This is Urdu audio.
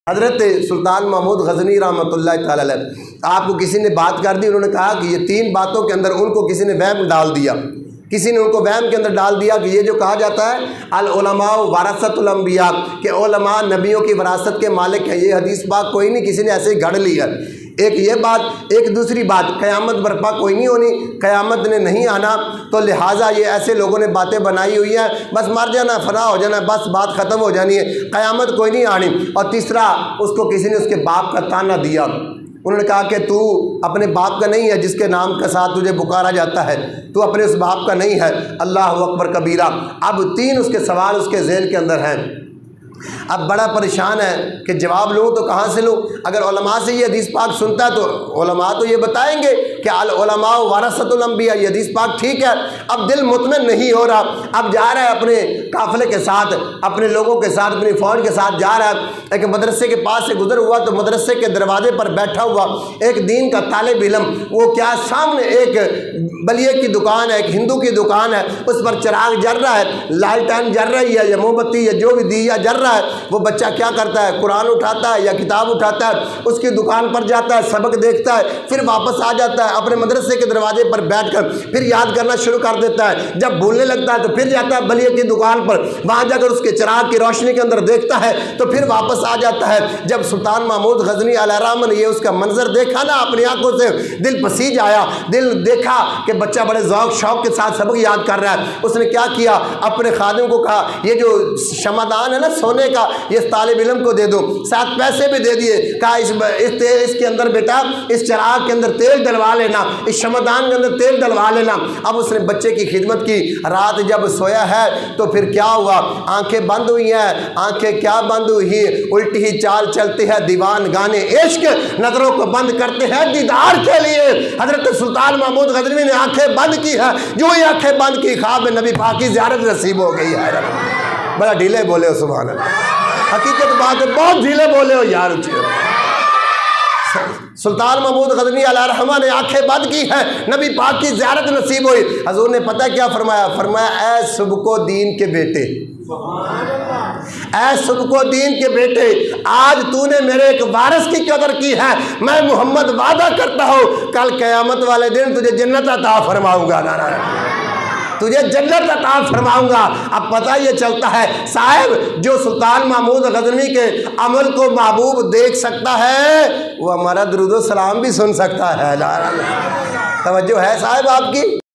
حضرت سلطان محمود غزنی رحمۃ اللہ تعالی علیہ، آپ کو کسی نے بات کر دی، انہوں نے کہا کہ یہ 3 باتوں کے اندر ان کو کسی نے وہم ڈال دیا، کسی نے ان کو وہم کے اندر ڈال دیا کہ یہ جو کہا جاتا ہے العلماء ورثۃ الانبیاء، کہ علماء نبیوں کی وراثت کے مالک ہیں، یہ حدیث پاک کوئی نہیں، کسی نے ایسے ہی گھڑ لی ہے۔ ایک یہ بات، ایک دوسری بات، قیامت برپا کوئی نہیں ہونی، قیامت نے نہیں آنا، تو لہٰذا یہ ایسے لوگوں نے باتیں بنائی ہوئی ہیں، بس مر جانا، فنا ہو جانا، بس بات ختم ہو جانی ہے، قیامت کوئی نہیں آنی۔ اور تیسرا، اس کو کسی نے اس کے باپ کا تانا دیا، انہوں نے کہا کہ تو اپنے باپ کا نہیں ہے جس کے نام کے ساتھ تجھے پکارا جاتا ہے، تو اپنے اس باپ کا نہیں ہے۔ اللہ اکبر کبیرہ۔ اب 3 اس کے سوال اس کے ذہن کے اندر ہیں۔ اب بڑا پریشان ہے کہ جواب لوں تو کہاں سے لوں؟ اگر علماء سے یہ حدیث پاک سنتا ہے تو علماء تو یہ بتائیں گے کہ العلماء ورثۃ الانبیاء، یہ حدیث پاک ٹھیک ہے۔ اب دل مطمئن نہیں ہو رہا، اب جا رہا ہے اپنے قافلے کے ساتھ، اپنے لوگوں کے ساتھ، اپنی فوج کے ساتھ جا رہا ہے۔ ایک مدرسے کے پاس سے گزر ہوا تو مدرسے کے دروازے پر بیٹھا ہوا ایک دین کا طالب علم، وہ کیا سامنے ایک بلیے کی دکان ہے، ایک ہندو کی دکان ہے، اس پر چراغ جل رہا ہے، لالٹین جل رہی ہے یا موم بتی یا جو بھی دیا جل رہا ہے۔ وہ بچہ کیا کرتا ہے؟ قرآن اٹھاتا ہے یا کتاب اٹھاتا ہے، اس کی دکان پر جاتا ہے، سبق دیکھتا ہے، پھر واپس آ جاتا ہے اپنے مدرسے کے دروازے پر بیٹھ کر، پھر یاد کرنا شروع کر دیتا ہے۔ جب بھولنے لگتا ہے تو پھر جاتا ہے بلیے کی دکان پر، وہاں جا کر اس کے چراغ کی روشنی کے اندر دیکھتا ہے تو پھر واپس آ جاتا ہے۔ جب سلطان محمود غزنی علیہ الرحمہ نے یہ اس کا منظر دیکھا نا اپنی آنکھوں سے، دل پسیج آیا، دل دیکھا کہ بچہ بڑے ذوق شوق کے ساتھ سبق یاد کر رہا ہے۔ اس نے کیا کیا؟ اپنے خادم کو کہا یہ جو شمعدان ہے نا سونے کا، یہ طالب علم کو دے دو، ساتھ پیسے بھی دے دیے۔ کہا اس کے اندر بیٹا، اس چراغ کے اندر تیل ڈلوا لینا، اس شمعدان کے اندر تیل ڈلوا لینا۔ اب اس نے بچے کی خدمت کی۔ رات جب سویا ہے تو پھر کیا ہوا؟ آنکھیں بند ہوئی ہیں۔ آنکھیں کیا بند ہوئی؟ الٹی ہی چال چلتے ہیں دیوان گانے عشق، نظروں کو بند کرتے ہیں دیدار کے لیے۔ حضرت سلطان محمود غزنوی نے آنکھیں بند کی ہے، جو ہی آنکھیں بند کی خواب میں نبی پاک کی زیارت نصیب ہو گئی ہے۔ بڑا ڈھیلے بولے ہو، سبحان اللہ، حقیقت بات ہے، بہت ڈھیلے بولے ہو یار۔ سلطان محمود غزنی علیہ الرحمہ نے آنکھیں بند کی ہے، نبی پاک کی زیارت نصیب ہوئی۔ حضور نے پتہ کیا فرمایا؟ فرمایا اے سبق و دین کے بیٹے، اے سبق و دین کے بیٹے، آج تو نے میرے ایک وارث کی قدر کی ہے، میں محمد وعدہ کرتا ہوں کل قیامت والے دن تجھے جنت عطا فرماؤں گا، تجھے جنت عطا فرماؤں گا۔ اب پتہ یہ چلتا ہے صاحب، جو سلطان محمود غزنوی کے عمل کو محبوب دیکھ سکتا ہے وہ ہمارا درود و سلام بھی سن سکتا ہے۔ توجہ ہے صاحب آپ کی؟